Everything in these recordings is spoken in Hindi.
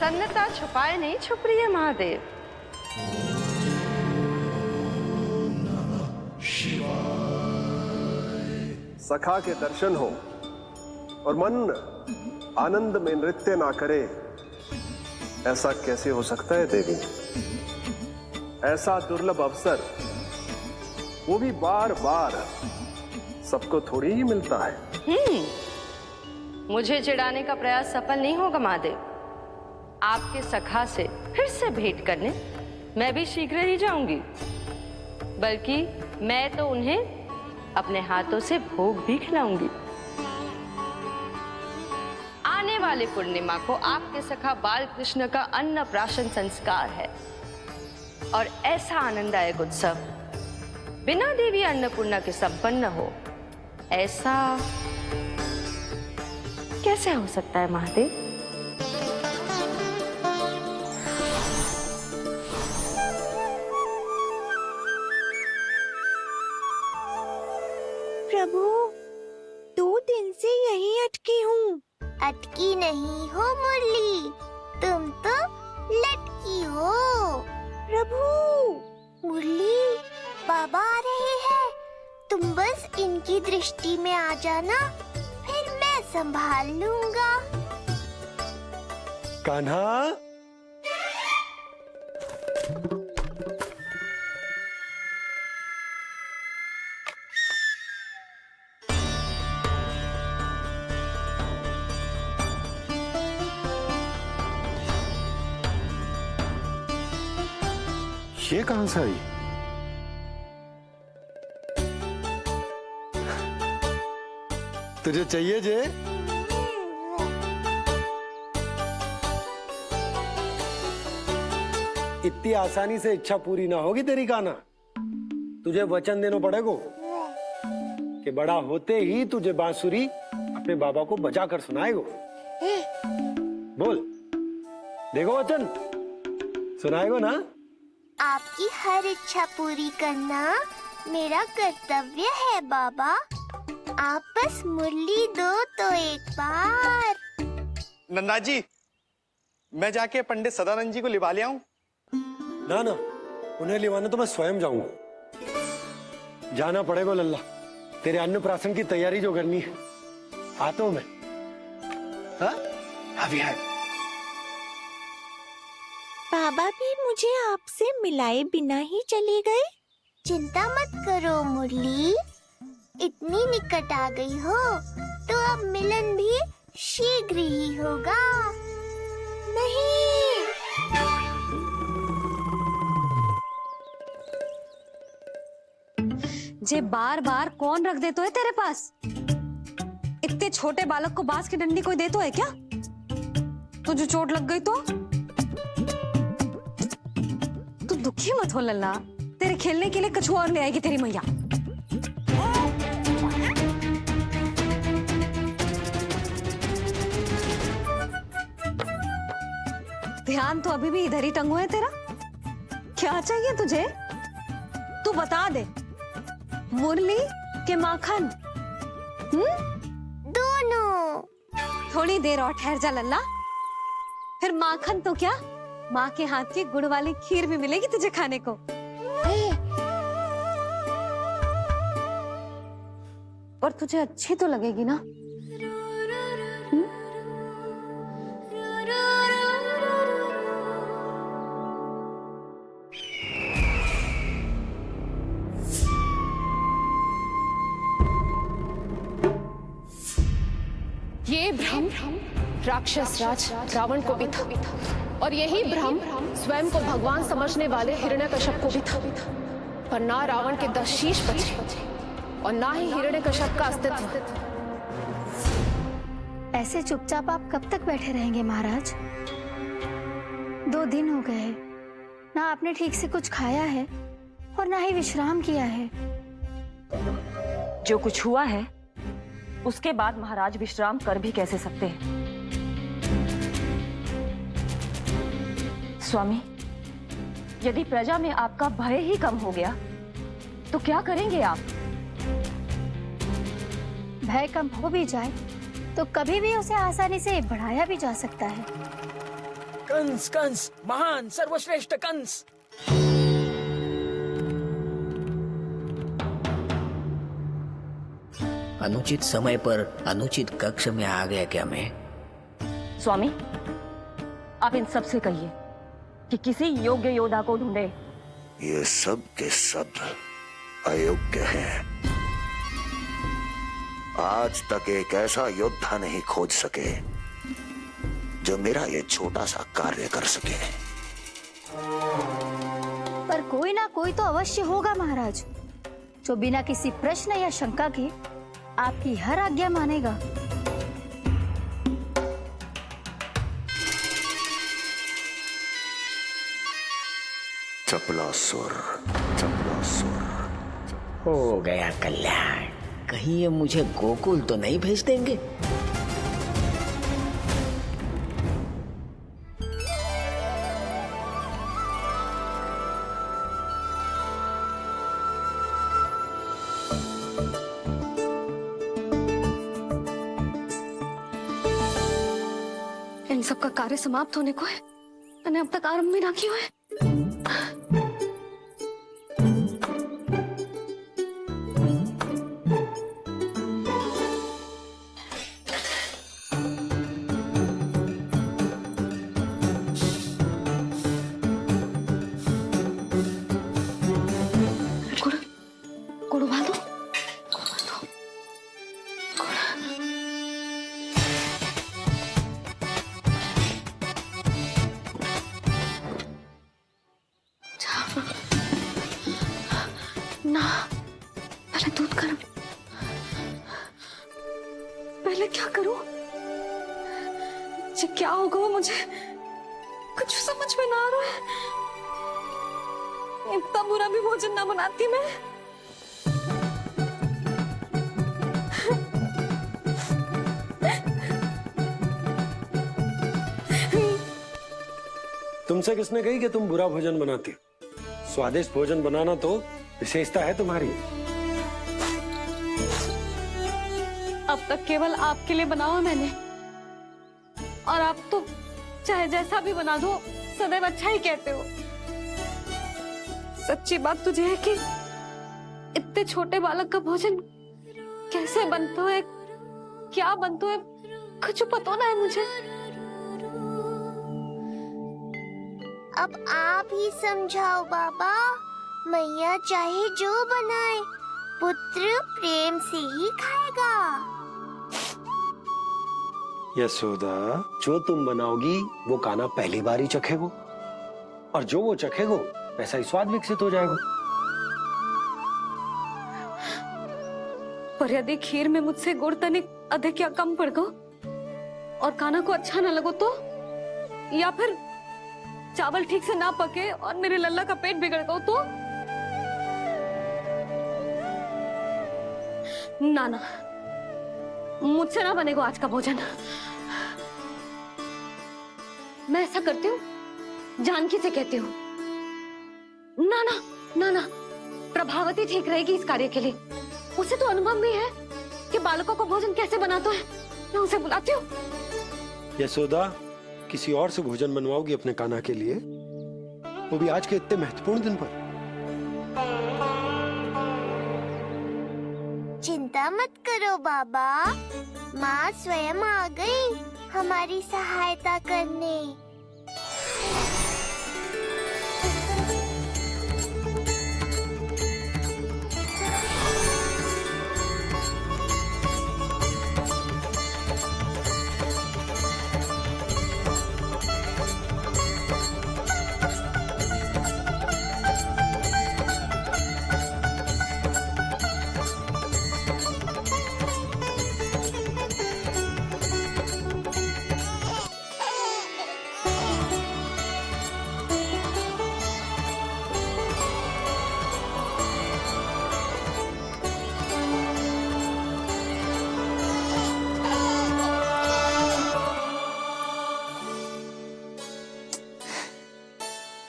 प्रसन्नता छुपाए नहीं छुप रही है महादेव। सखा के दर्शन हो और मन आनंद में नृत्य ना करे, ऐसा कैसे हो सकता है देवी? ऐसा दुर्लभ अवसर, वो भी बार बार, सबको थोड़ी ही मिलता है। मुझे चिढ़ाने का प्रयास सफल नहीं होगा महादेव। आपके सखा से फिर से भेंट करने मैं भी शीघ्र ही जाऊंगी, बल्कि मैं तो उन्हें अपने हाथों से भोग भी खिलाऊंगी। आने वाले पूर्णिमा को आपके सखा बाल कृष्ण का अन्नप्राशन संस्कार है और ऐसा आनंददायक उत्सव बिना देवी अन्नपूर्णा के संपन्न हो, ऐसा कैसे हो सकता है महादेव? प्रभु, 2 दिन से यहीं अटकी हूँ। अटकी नहीं हो मुरली, तुम तो लटकी हो। प्रभु, मुरली, बाबा आ रहे हैं, तुम बस इनकी दृष्टि में आ जाना, फिर मैं संभाल लूंगा। कान्हा, ये कहां से आई? तुझे चाहिए जे? इतनी आसानी से इच्छा पूरी ना होगी तेरी कान्हा। तुझे वचन देना पड़ेगा कि बड़ा होते ही तुझे बांसुरी अपने बाबा को बजा कर सुनाएगा। बोल, देखो वचन सुनाएगा ना? आपकी हर इच्छा पूरी करना मेरा कर्तव्य है बाबा। आप बस मुरली दो तो एक बार। नन्ना जी, मैं जाके पंडित सदानंद जी को लिवा ले आऊं? ना ना, उन्हें लिवाने तो मैं स्वयं जाऊंगा। जाना पड़ेगा लल्ला, तेरे अन्नप्राशन की तैयारी जो करनी है। आता हूं मैं। हाँ? अभी है। बाबा भी मुझे आपसे मिलाए बिना ही चले गए। चिंता मत करो मुरली, इतनी निकट आ गई हो तो अब मिलन भी शीघ्र ही होगा। नहीं, जे बार बार कौन रख दे तो है तेरे पास? इतने छोटे बालक को बांस की डंडी कोई दे तो है क्या? तुझे चोट लग गई तो? तू दुखी मत हो लल्ला, तेरे खेलने के लिए कछुआ और ले आएगी तेरी मैया। ध्यान तो अभी भी इधर ही टंगू है तेरा। क्या चाहिए तुझे? तू बता दे। मुरली के माखन? दोनों। थोड़ी देर और ठहर जा लल्ला, फिर माखन तो क्या, माँ के हाथ की गुड़ वाली खीर भी मिलेगी तुझे खाने को। और तुझे अच्छी तो लगेगी ना? ये भ्रम राक्षस राज रावण को भी था, और यही भ्रम स्वयं को भगवान समझने वाले हिरण्यकश्यप को भी था। पर ना रावण के 10 शीश बचे और ना ही हिरण्यकश्यप का अस्तित्व। ऐसे चुपचाप आप कब तक बैठे रहेंगे महाराज? 2 दिन हो गए, ना आपने ठीक से कुछ खाया है और ना ही विश्राम किया है। जो कुछ हुआ है उसके बाद महाराज विश्राम कर भी कैसे सकते हैं? स्वामी, यदि प्रजा में आपका भय ही कम हो गया तो क्या करेंगे आप? भय कम हो भी जाए तो कभी भी उसे आसानी से बढ़ाया भी जा सकता है। कंस कंस महान सर्वश्रेष्ठ कंस। अनुचित समय पर अनुचित कक्ष में आ गया क्या मैं? स्वामी, आप इन सब से कहिए कि किसी योग्य योद्धा को ढूंढे। ये सब के सब अयोग्य हैं। आज तक एक ऐसा योद्धा नहीं खोज सके जो मेरा ये छोटा सा कार्य कर सके। पर कोई ना कोई तो अवश्य होगा महाराज, जो बिना किसी प्रश्न या शंका के आपकी हर आज्ञा मानेगा। चपलासुर, चपलासुर। हो गया कल्याण। कहीं ये मुझे गोकुल तो नहीं भेज देंगे? इन सब का कार्य समाप्त होने को है, मैंने अब तक आरंभ भी ना किया है। ना, पहले दूध गर्म। पहले क्या करूं? ये क्या होगा वो मुझे कुछ समझ में ना आ रहा है। इतना बुरा भी भोजन ना बनाती मैं। तुमसे किसने कही कि तुम बुरा भोजन बनाती हो? स्वादिष्ट भोजन बनाना तो विशेषता है तुम्हारी। अब तक केवल आपके लिए बनाओ मैंने, और आप तो चाहे जैसा भी बना दो सदैव अच्छा ही कहते हो। सच्ची बात तुझे है कि इतने छोटे बालक का भोजन कैसे बनता है, क्या बनता है, कुछ पता ना है मुझे। अब आप ही समझाओ बाबा। मैया चाहे जो बनाए, पुत्र प्रेम से ही खाएगा। यशोदा, जो तुम बनाओगी वो कान्हा पहली बार ही चखेगो, और जो वो चखेगो वैसा ही स्वाद विकसित हो जाएगा। पर यदि खीर में मुझसे गुड़ तनिक अधिक या कम पड़ गो और कान्हा को अच्छा न लगो तो, या फिर चावल ठीक से ना पके और मेरे लल्ला का पेट बिगड़ गो तो? ना ना, मुझसे ना बनेगा आज का भोजन। मैं ऐसा करती हूँ, जानकी से कहती हूँ। ना ना ना ना, प्रभावती ठीक रहेगी इस कार्य के लिए। उसे तो अनुभव भी है कि बालकों को भोजन कैसे बनाता है। मैं उसे बुलाती हूँ। यशोदा, किसी और से भोजन बनवाओगी अपने कान्हा के लिए, वो भी आज के इतने महत्वपूर्ण दिन पर? चिंता मत करो बाबा, माँ स्वयं आ गई हमारी सहायता करने।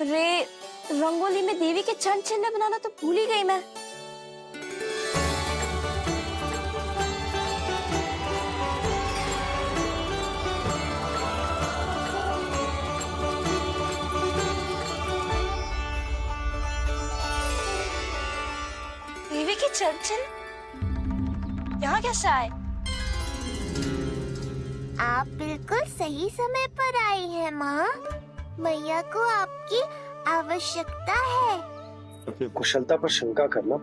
रे, रंगोली में देवी के चरण चिन्ह बनाना तो भूल ही गई मैं। चंचल यहाँ कैसे आए? आप बिल्कुल सही समय पर आई हैं माँ। मैया को आपकी आवश्यकता है। अपनी कुशलता पर शंका करना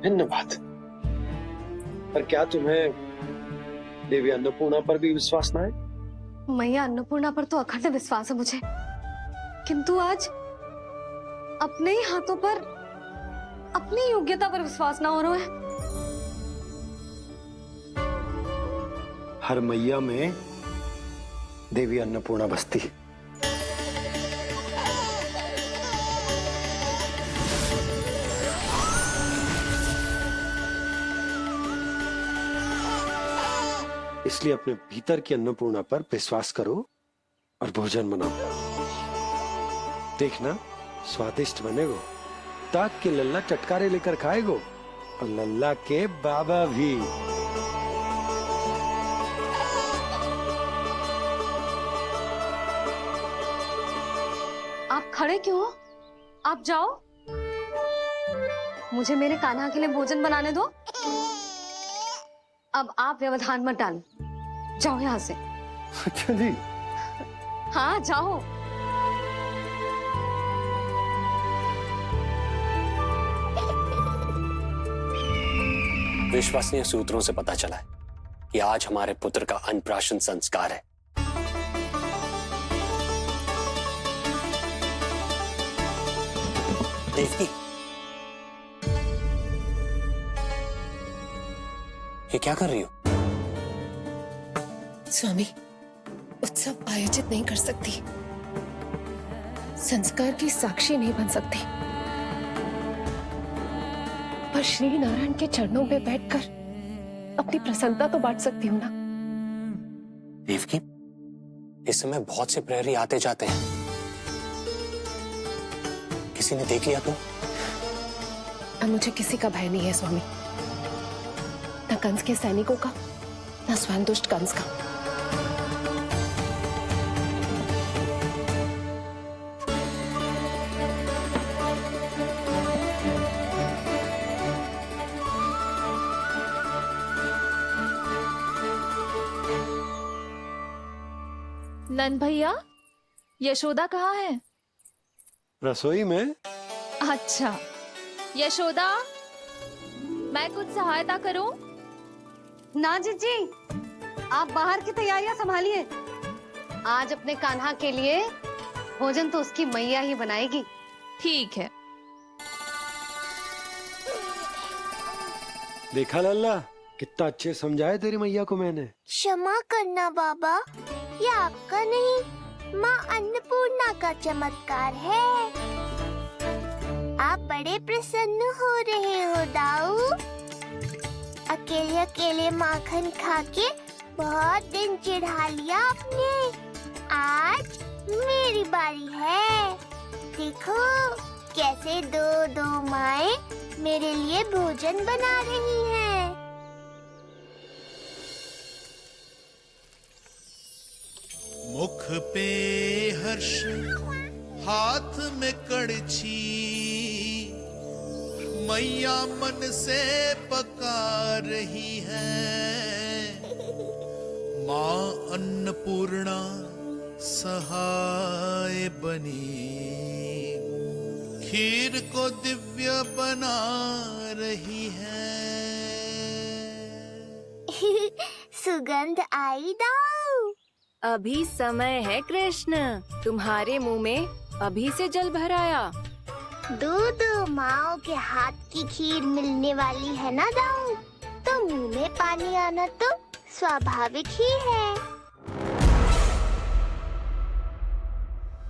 भिन्न बात, पर क्या तुम्हें देवी अन्नपूर्णा पर भी विश्वास न है? मैया अन्नपूर्णा पर तो अखंड विश्वास है मुझे, किंतु आज अपने ही हाथों पर अपनी योग्यता पर विश्वास ना हो रहा है। हर मैया में देवी अन्नपूर्णा बसती है। इसलिए अपने भीतर की अन्नपूर्णा पर विश्वास करो और भोजन बनाओ। देखना स्वादिष्ट बनेगो, ताक के लल्ला चटकारे लेकर खाएगो और लल्ला के बाबा भी। आप खड़े क्यों हो? आप जाओ, मुझे मेरे कान्हा के लिए भोजन बनाने दो। अब आप व्यवधान मत डालो, जाओ यहाँ से। अच्छा जी। हाँ जाओ। विश्वसनीय सूत्रों से पता चला है कि आज हमारे पुत्र का अन्नप्राशन संस्कार है। देवकी, ये क्या कर रही हो? स्वामी, उत्सव आयोजित नहीं कर सकती, संस्कार की साक्षी नहीं बन सकती, पर श्री नारायण के चरणों में बैठकर अपनी प्रसन्नता तो बांट सकती हूँ ना। देवकी, इस समय बहुत से प्रहरी आते जाते हैं, किसी ने देख लिया तो? अब मुझे किसी का भय नहीं है स्वामी, न कंस के सैनिकों का, न स्वयं दुष्ट कंस का। नंद भैया, यशोदा कहाँ है? रसोई में। अच्छा, यशोदा, मैं कुछ सहायता करूं? ना जीजी, आप बाहर की तैयारियां संभालिए। आज अपने कान्हा के लिए भोजन तो उसकी मैया ही बनाएगी। ठीक है। देखा लल्ला, कितना अच्छे समझाया तेरी मैया को मैंने। क्षमा करना बाबा, ये आपका नहीं, माँ अन्नपूर्णा का चमत्कार है। आप बड़े प्रसन्न हो रहे हो दाऊ। अकेले अकेले माखन खा के बहुत दिन चिढ़ा लिया आपने। आज मेरी बारी है। देखो कैसे दो दो माएं मेरे लिए भोजन बना रही हैं। मुख पे हर्ष, हाथ में कड़छी, मैया मन से पका रही है। माँ अन्नपूर्णा सहाय बनी, खीर को दिव्य बना रही है। सुगंध आई दाऊ। अभी समय है कृष्ण, तुम्हारे मुंह में अभी से जल भर आया। दो माओ के हाथ की खीर मिलने वाली है ना दाऊ, तो मुंह में पानी आना तो स्वाभाविक ही है।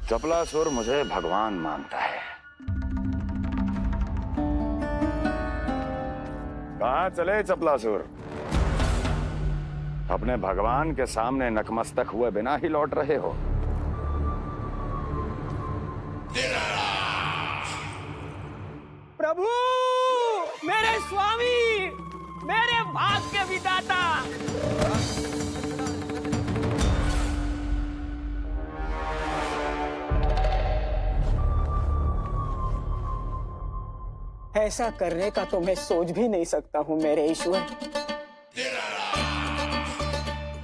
चपलासुर मुझे भगवान मानता है। कहाँ चले चपलासुर? अपने भगवान के सामने नतमस्तक हुए बिना ही लौट रहे हो। प्रभु, मेरे स्वामी, मेरे भाग्य विधाता। ऐसा करने का तो मैं सोच भी नहीं सकता हूँ मेरे ईश्वर।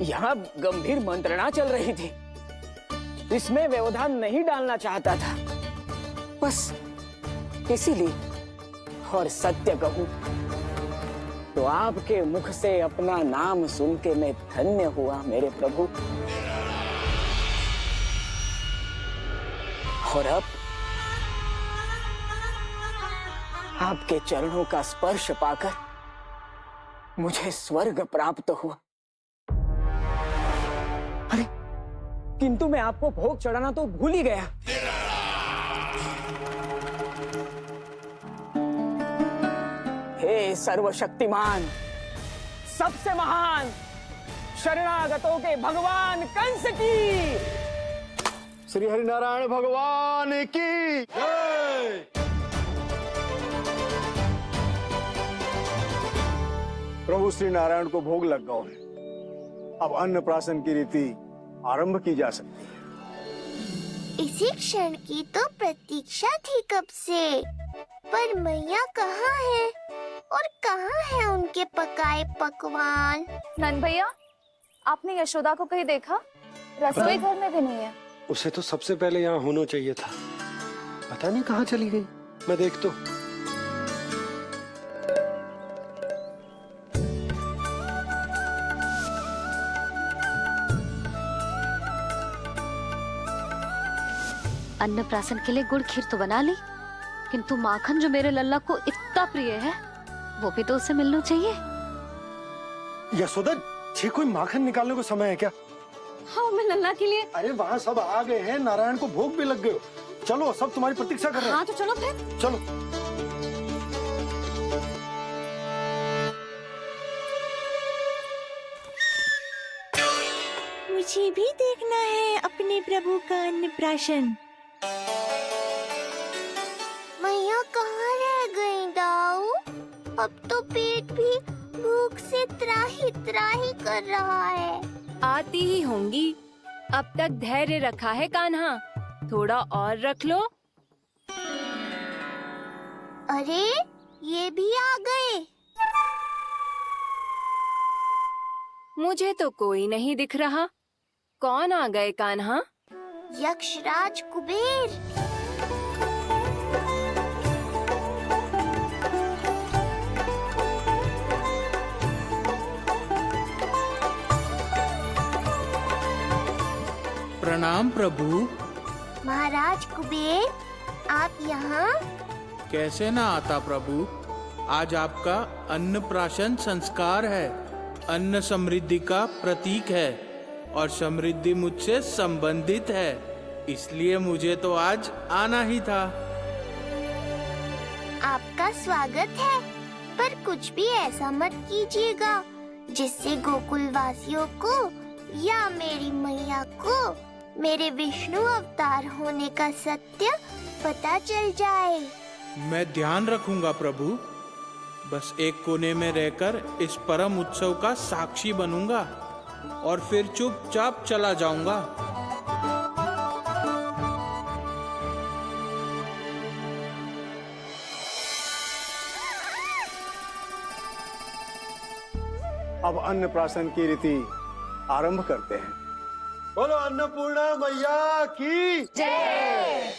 यहाँ गंभीर मंत्रणा चल रही थी, इसमें व्यवधान नहीं डालना चाहता था, बस इसीलिए। और सत्य कहूं तो आपके मुख से अपना नाम सुन के मैं धन्य हुआ मेरे प्रभु। और अब आपके चरणों का स्पर्श पाकर मुझे स्वर्ग प्राप्त हुआ। अरे किंतु मैं आपको भोग चढ़ाना तो भूल ही गया। हे सर्वशक्तिमान, सबसे महान, शरणागतों के भगवान कंस की, श्री हरिनारायण भगवान की जय। प्रभु श्री नारायण को भोग लग गया है, अब अन्नप्राशन की रीति आरंभ की जा सकती है। इसी क्षण की तो प्रतीक्षा थी कब से, पर मैया कहाँ है और कहाँ है उनके पकाए पकवान? नंद भैया, आपने यशोदा को कहीं देखा? रसोई घर में भी नहीं है। उसे तो सबसे पहले यहाँ होना चाहिए था, पता नहीं कहाँ चली गई। मैं देख तो। अन्नप्राशन के लिए गुड़ खीर तो बना ली, किंतु माखन जो मेरे लल्ला को इतना प्रिय है वो भी तो उसे मिलना चाहिए। यशोदा, ये कोई माखन निकालने को समय है क्या? हाँ, मैं लल्ला के लिए। अरे वहाँ सब आ गए हैं, नारायण को भोग भी लग गए। चलो, सब तुम्हारी प्रतीक्षा कर रहे हैं। हाँ तो चलो फिर। चलो। मुझे भी देखना है अपने प्रभु का अन्नप्राशन। मैया कहाँ रह गई दाऊ? अब तो पेट भी भूख से त्राही त्राही कर रहा है। आती ही होंगी। अब तक धैर्य रखा है कान्हा, थोड़ा और रख लो। अरे ये भी आ गए। मुझे तो कोई नहीं दिख रहा। कौन आ गए कान्हा? यक्षराज कुबेर। प्रणाम प्रभु। महाराज कुबेर, आप यहाँ? कैसे ना आता प्रभु, आज आपका अन्नप्राशन संस्कार है। अन्न समृद्धि का प्रतीक है और समृद्धि मुझसे संबंधित है, इसलिए मुझे तो आज आना ही था। आपका स्वागत है, पर कुछ भी ऐसा मत कीजिएगा जिससे गोकुल वासियों को या मेरी मैया को मेरे विष्णु अवतार होने का सत्य पता चल जाए। मैं ध्यान रखूंगा प्रभु, बस एक कोने में रहकर इस परम उत्सव का साक्षी बनूंगा और फिर चुपचाप चला जाऊंगा। अब अन्नप्राशन की रीति आरंभ करते हैं। बोलो अन्नपूर्णा मैया की जय।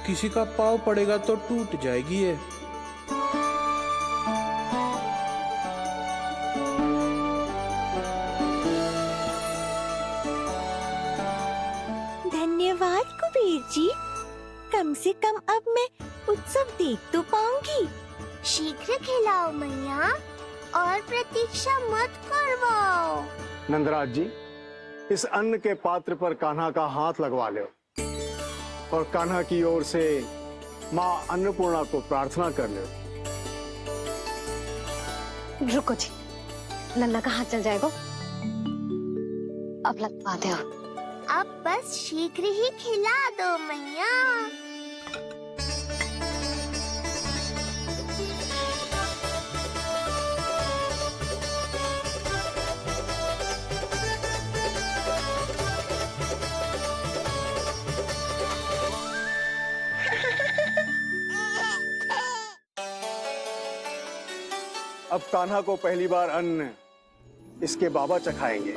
किसी का पाँव पड़ेगा तो टूट जाएगी ये। धन्यवाद कुबेर जी, कम से कम अब मैं उत्सव देख तो पाऊंगी। शीघ्र खिलाओ मैया और प्रतीक्षा मत करवाओ। नंदराज जी, इस अन्न के पात्र पर कान्हा का हाथ लगवा लो और कान्हा की ओर से माँ अन्नपूर्णा को प्रार्थना कर लो। रुको जी, लल्ला का हाथ चल जाएगा, अब लगवा दो। अब बस शीघ्र ही खिला दो मैया। अब कान्हा को पहली बार अन्न इसके बाबा चखाएंगे।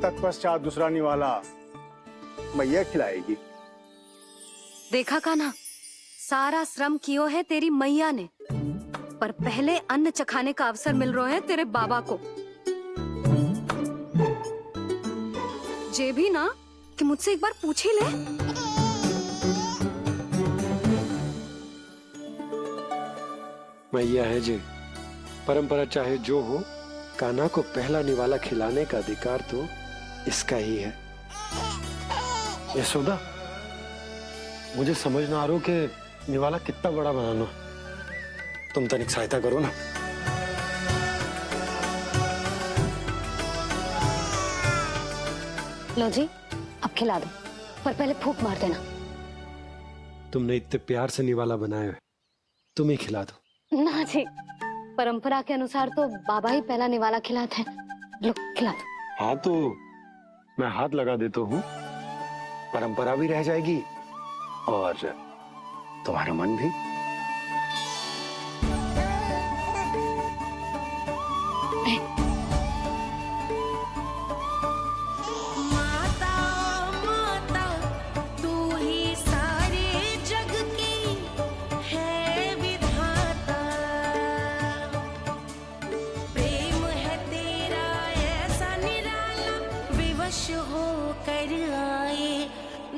तत्पश्चात दूसरा निवाला मैया खिलाएगी। देखा कान्हा, सारा श्रम कियो है तेरी मैया ने, पर पहले अन्न चखाने का अवसर मिल रहा है तेरे बाबा को। जे भी ना कि मुझसे एक बार पूछ ही ले। मैया है जे, परंपरा चाहे जो हो, कान्हा को पहला निवाला खिलाने का अधिकार तो इसका ही है। यशोदा, मुझे समझ ना आ रहा कि निवाला कितना बड़ा बनाना। तुम तनिक सहायता करो ना। लो जी, अब खिला दो, पर पहले फूंक मार देना। तुमने इतने प्यार से निवाला बनाया है, तुम ही खिला दो। ना जी, परंपरा के अनुसार तो बाबा ही पहला निवाला खिलाते हैं। लो खिला दो। हाँ तो मैं हाथ लगा देता हूँ, परंपरा भी रह जाएगी और तुम्हारा मन भी।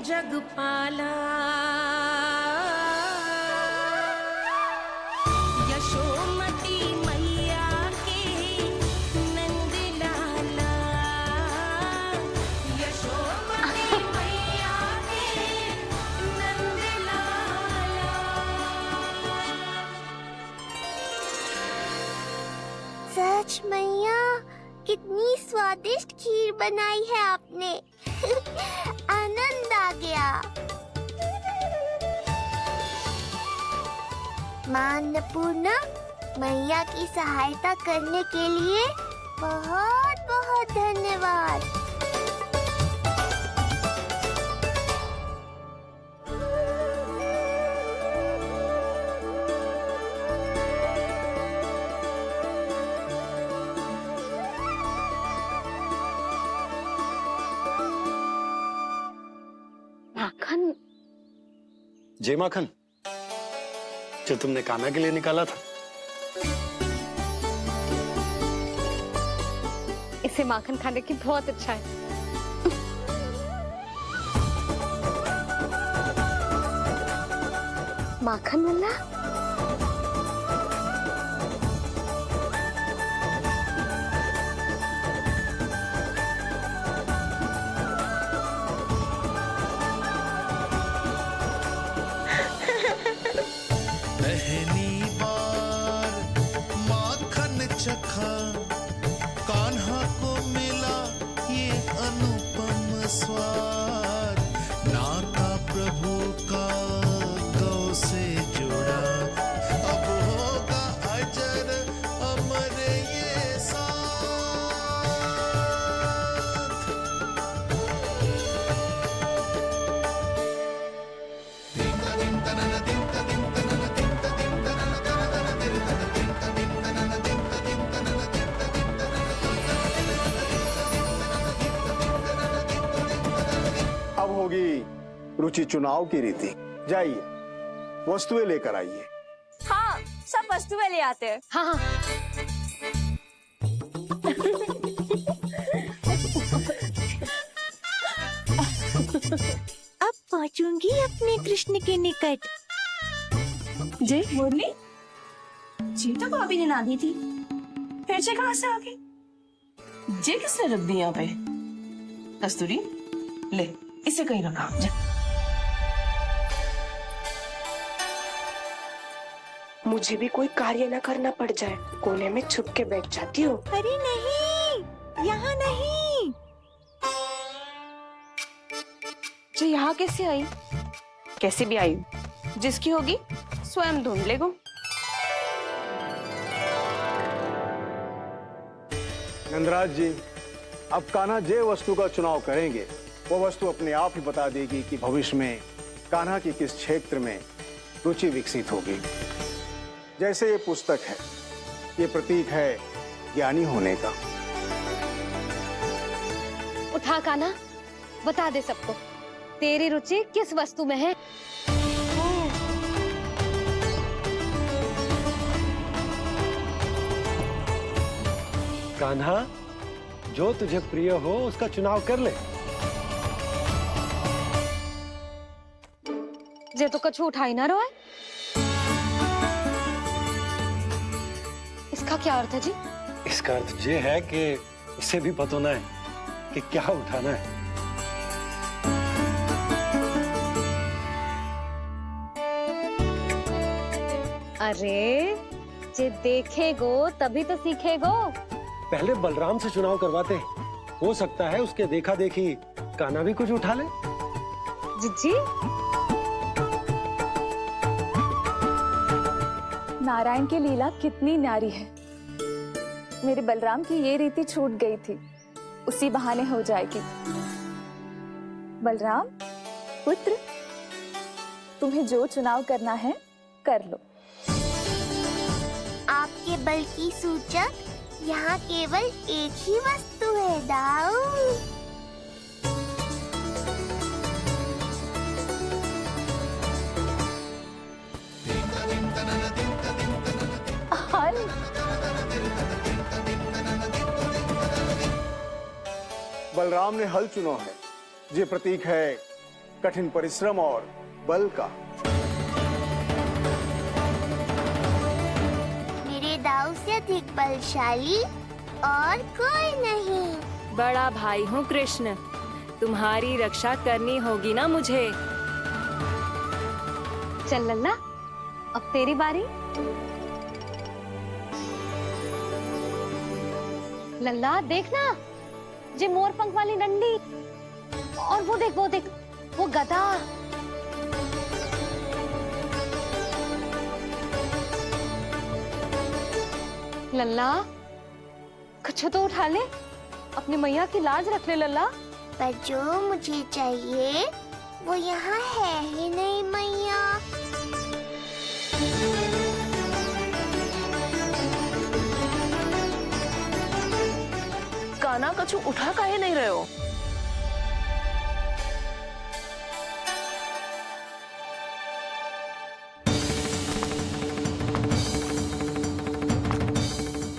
जगपाला यशोमती मैया के नंद लाला, यशोमती मैया के नंद लाला। सच मैया, कितनी स्वादिष्ट खीर बनाई है आपने। आनंद आ गया। मां अन्नपूर्णा, मैया की सहायता करने के लिए बहुत बहुत धन्यवाद। माखन? जे माखन जो तुमने कान्हा के लिए निकाला था। इसे माखन खाने की बहुत इच्छा है। माखन मुल्ला, पहली बार माखन चखा, कान्हा को मिला ये अनुपम स्वाद। नाता प्रभु का गौ से जुड़ा, अब होगा अजर अमर ये साथ। अब होगी रुचि चुनाव की रीति। जाइए, वस्तुएं लेकर आइए। हाँ, सब वस्तुएं ले आते हैं। हाँ हाँ। अब पहुंचूंगी अपने कृष्ण के निकट। जी मुरली, जी तो भाभी ने ना दी थी, फिर से कहाँ से आ गई? जे किसने रख दी यहाँ पे? कस्तूरी, ले इसे कहीं रखा जा। मुझे भी कोई कार्य न करना पड़ जाए, कोने में छुप के बैठ जाती हूँ। अरे नहीं, यहाँ नहीं। जो यहाँ कैसे आई? कैसे भी आई, जिसकी होगी स्वयं ढूंढ लेगा। नंदराज जी, अब कान्हा जे वस्तु का चुनाव करेंगे, वो वस्तु अपने आप ही बता देगी कि भविष्य में कान्हा की किस क्षेत्र में रुचि विकसित होगी। जैसे ये पुस्तक है, ये प्रतीक है ज्ञानी होने का। उठा कान्हा, बता दे सबको तेरी रुचि किस वस्तु में है। कान्हा, जो तुझे प्रिय हो उसका चुनाव कर ले। जे तो कछु उठाई ना रोए। इसका क्या अर्थ है जी? इसका अर्थ ये है कि इसे भी पता ना है कि क्या उठाना है। अरे जे देखेगो तभी तो सीखेगो। पहले बलराम से चुनाव करवाते हैं, हो सकता है उसके देखा देखी कान्हा भी कुछ उठा ले। जिज्जी, नारायण की लीला कितनी न्यारी है। मेरे बलराम की ये रीति छूट गई थी, उसी बहाने हो जाएगी। बलराम पुत्र, तुम्हें जो चुनाव करना है कर लो। आपके बल की सूचक यहाँ केवल एक ही वस्तु है दाऊ। बलराम ने हल चुना है, ये प्रतीक है कठिन परिश्रम और बल का। मेरे दाऊ से अधिक बलशाली और कोई नहीं। बड़ा भाई हूँ कृष्ण, तुम्हारी रक्षा करनी होगी ना मुझे। चल लल्ला, अब तेरी बारी। लल्ला देखना, जे मोर पंख वाली डंडी, और वो देख वो गदा। लल्ला कुछ तो उठा ले, अपनी मैया की लाज रख ले लल्ला। पर जो मुझे चाहिए वो यहाँ है ही नहीं मैया। कान्हा कछु उठा काहे नहीं रहे हो?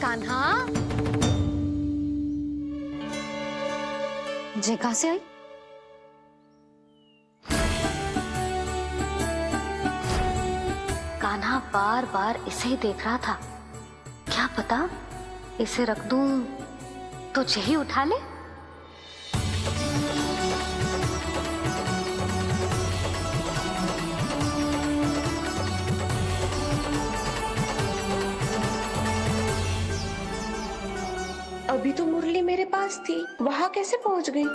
कान्हा, जे कहां से आई? कान्हा बार बार इसे ही देख रहा था। क्या पता इसे रख दूं तो यही उठा ले। अभी तो मुरली मेरे पास थी, वहां कैसे पहुंच गई?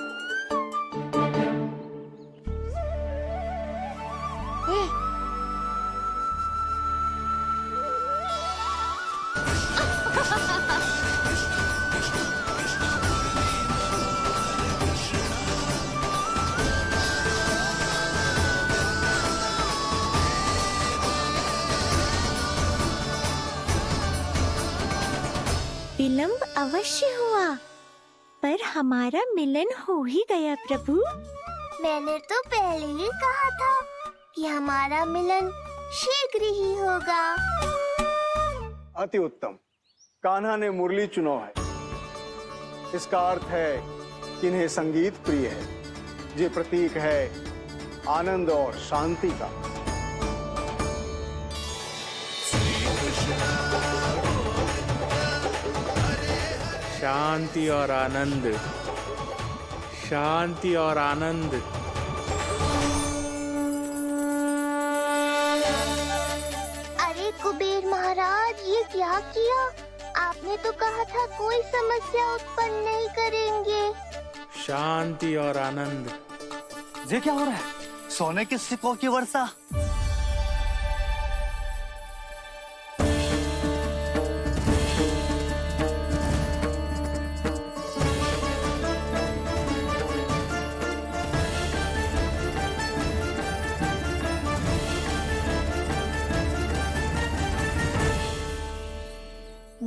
विलंब अवश्य हुआ, पर हमारा मिलन हो ही गया प्रभु। मैंने तो पहले ही कहा था कि हमारा मिलन शीघ्र ही होगा। अति उत्तम, कान्हा ने मुरली चुना है। इसका अर्थ है कि इन्हें संगीत प्रिय है। ये प्रतीक है आनंद और शांति का। शांति और आनंद, शांति और आनंद। अरे कुबेर महाराज, ये क्या किया? आपने तो कहा था कोई समस्या उत्पन्न नहीं करेंगे। शांति और आनंद। ये क्या हो रहा है? सोने के सिक्कों की वर्षा।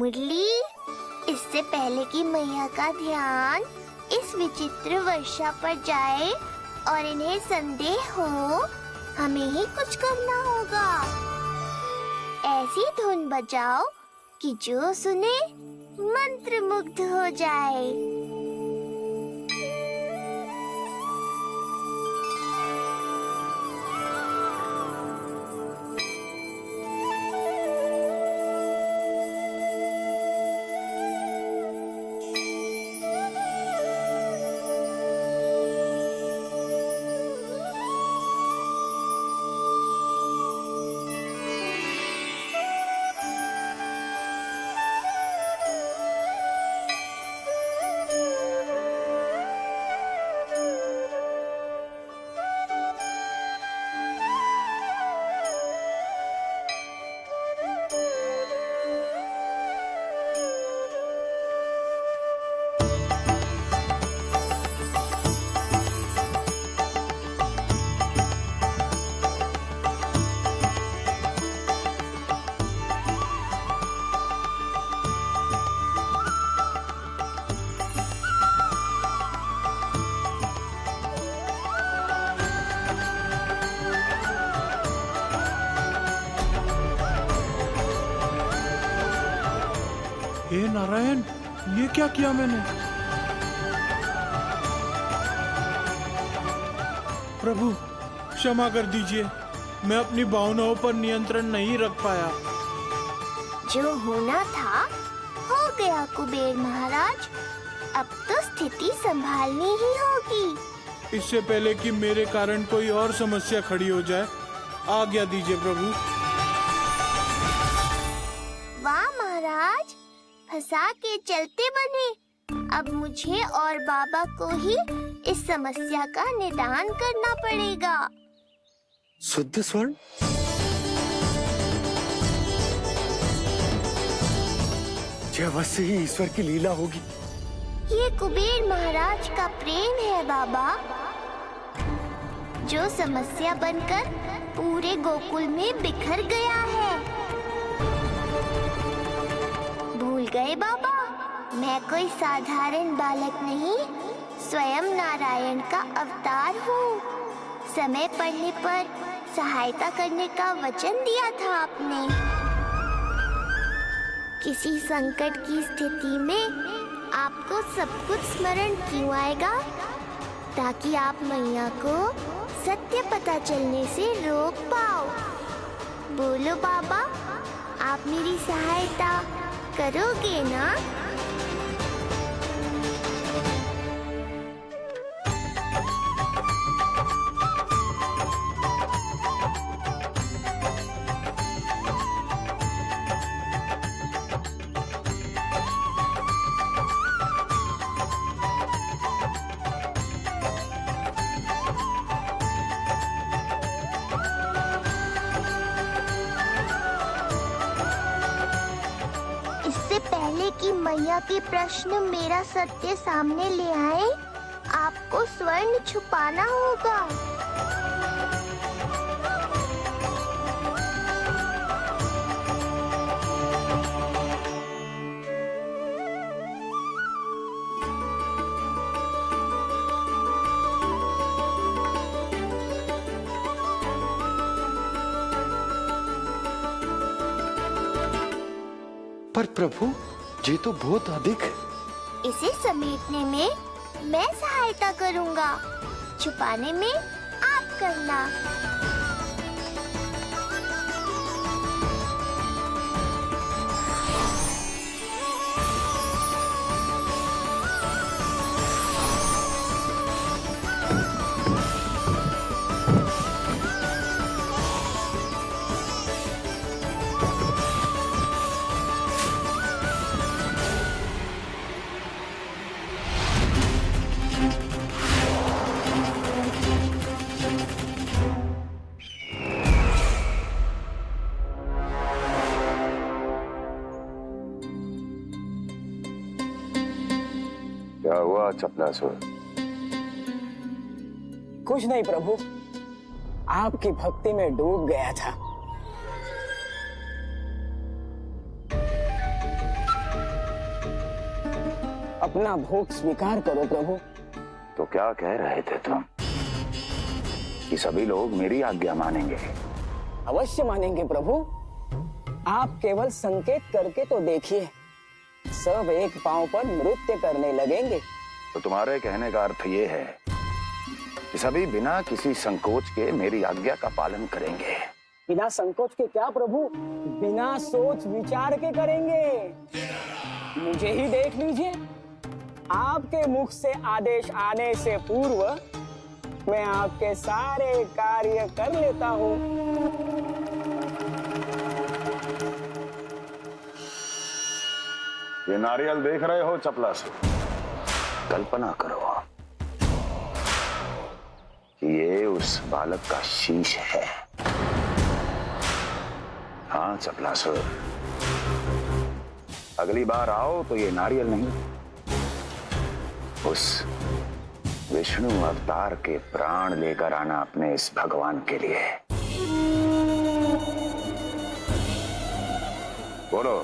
मुरली, इससे पहले कि मैया का ध्यान इस विचित्र वर्षा पर जाए और इन्हें संदेह हो, हमें ही कुछ करना होगा। ऐसी धुन बजाओ कि जो सुने मंत्र मुग्ध हो जाए। हे नारायण, ये क्या किया मैंने? प्रभु क्षमा कर दीजिए, मैं अपनी भावनाओं पर नियंत्रण नहीं रख पाया। जो होना था हो गया कुबेर महाराज, अब तो स्थिति संभालनी ही होगी। इससे पहले कि मेरे कारण कोई और समस्या खड़ी हो जाए, आज्ञा दीजिए प्रभु। वाह महाराज, फंसा के चलते बने। अब मुझे और बाबा को ही इस समस्या का निदान करना पड़ेगा। शुद्ध स्वर्ण? यह अवश्य ही ईश्वर की लीला होगी। ये कुबेर महाराज का प्रेम है बाबा, जो समस्या बनकर पूरे गोकुल में बिखर गया है। भूल गए बाबा, मैं कोई साधारण बालक नहीं, स्वयं नारायण का अवतार हूँ। समय पड़ने पर सहायता करने का वचन दिया था आपने। किसी संकट की स्थिति में आपको सब कुछ स्मरण क्यों आएगा? ताकि आप मैया को सत्य पता चलने से रोक पाओ। बोलो बाबा, आप मेरी सहायता करोगे ना? इससे पहले कि मैया के प्रश्न मेरा सत्य सामने ले आए, आपको स्वर्ण छुपाना होगा। पर प्रभु, ये तो बहुत अधिक है। इसे समेटने में मैं सहायता करूंगा, छुपाने में आप करना। क्या हुआ चपलासुर? कुछ नहीं प्रभु, आपकी भक्ति में डूब गया था। अपना भोग स्वीकार करो प्रभु। तो क्या कह रहे थे तुम कि सभी लोग मेरी आज्ञा मानेंगे? अवश्य मानेंगे प्रभु। आप केवल संकेत करके तो देखिए, सब एक पांव पर नृत्य करने लगेंगे। तो तुम्हारे कहने का अर्थ ये है कि सभी बिना किसी संकोच के मेरी आज्ञा का पालन करेंगे? बिना संकोच के क्या प्रभु, बिना सोच विचार के करेंगे। मुझे ही देख लीजिए, आपके मुख से आदेश आने से पूर्व मैं आपके सारे कार्य कर लेता हूँ। ये नारियल देख रहे हो चपला से? कल्पना करो कि ये उस बालक का शीश है। हाँ चपलासुर, अगली बार आओ तो ये नारियल नहीं, उस विष्णु अवतार के प्राण लेकर आना अपने इस भगवान के लिए। बोलो,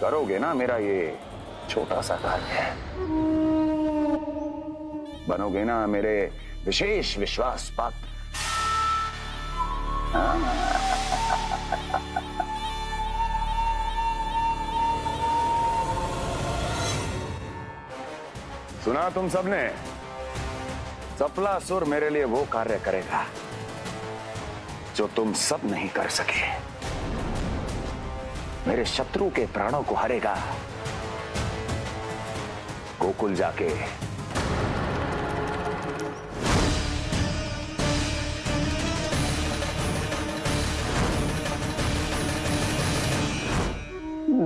करोगे ना मेरा ये छोटा सा कार्य? बनोगे ना मेरे विशेष विश्वास पात्र? सुना तुम सबने? चपलासुर मेरे लिए वो कार्य करेगा जो तुम सब नहीं कर सके। मेरे शत्रु के प्राणों को हरेगा। गोकुल जाके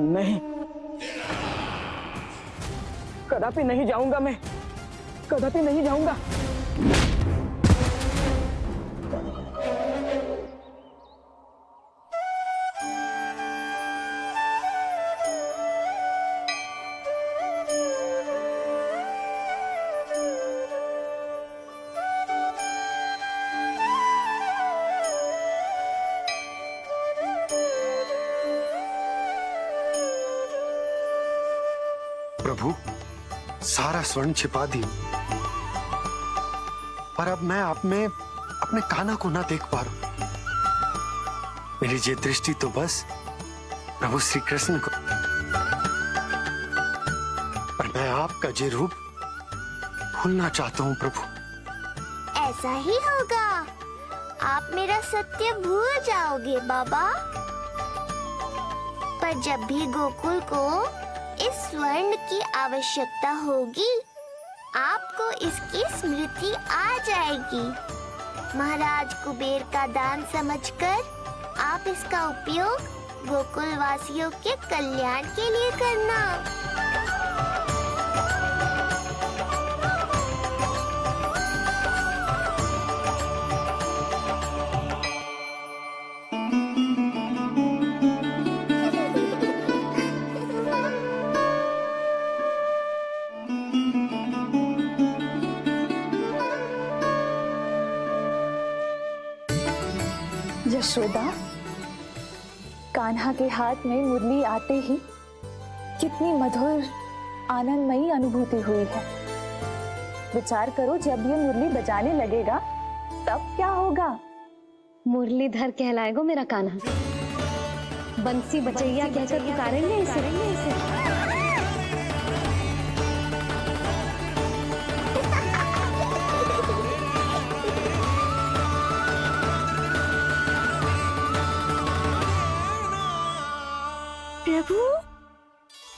नहीं, कदापि नहीं जाऊंगा मैं, कदापि नहीं जाऊंगा। प्रभु, सारा स्वर्ण छिपा दी, पर अब मैं आप में अपने कान्हा को ना देख पा रहा हूं। मेरी ये दृष्टि तो बस प्रभु श्री कृष्ण को, पर मैं आपका ये रूप भूलना चाहता हूं प्रभु। ऐसा ही होगा, आप मेरा सत्य भूल जाओगे बाबा। पर जब भी गोकुल को इस स्वर्ण की आवश्यकता होगी, आपको इसकी स्मृति आ जाएगी। महाराज कुबेर का दान समझकर आप इसका उपयोग गोकुल वासियों के कल्याण के लिए करना। यशोदा, कान्हा के हाथ में मुरली आते ही कितनी मधुर आनंदमयी अनुभूति हुई है। विचार करो, जब ये मुरली बजाने लगेगा तब क्या होगा? मुरलीधर कहलाएगा मेरा कान्हा। बंसी बचैया कहकर पुकारेंगे इसे। प्रभु,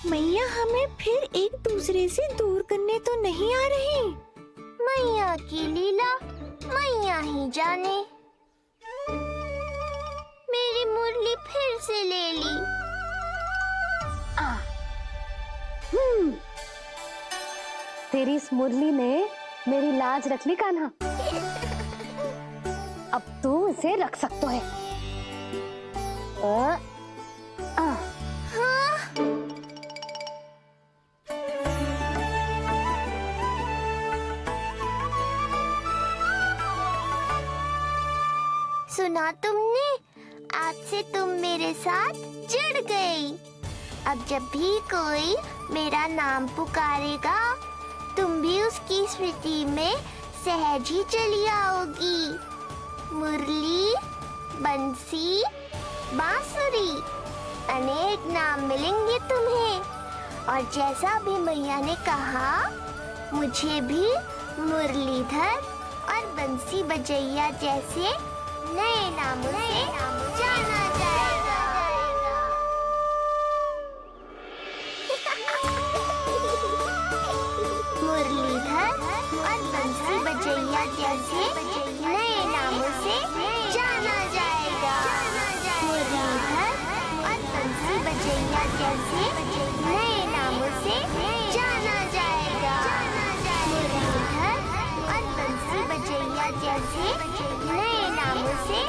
मैया हमें फिर एक दूसरे से दूर करने तो नहीं आ रही। मैया की लीला मैया ही जाने। मेरी मुरली फिर से ले ली। तेरी इस मुरली ने मेरी लाज रख ली कान्हा। अब तू इसे रख सकता है। सुना तुमने? आज से तुम मेरे साथ जुड़ गई। अब जब भी कोई मेरा नाम पुकारेगा, तुम भी उसकी स्मृति में सहज ही चली आओगी। मुरली, बंसी, बांसुरी, अनेक नाम मिलेंगे तुम्हें। और जैसा भी मैया ने कहा, मुझे भी मुरलीधर और बंसी बजैया जैसे नए नामों से जाना जाएगा। मुरलीधर और बंसी बजैया जैसे नए नामों से जाना जाएगा। मुरलीधर और बंसी बजैया जैसे नए नामों से जाना जाएगा। मुरलीधर और बंसी बजैया जैसे नए नामों से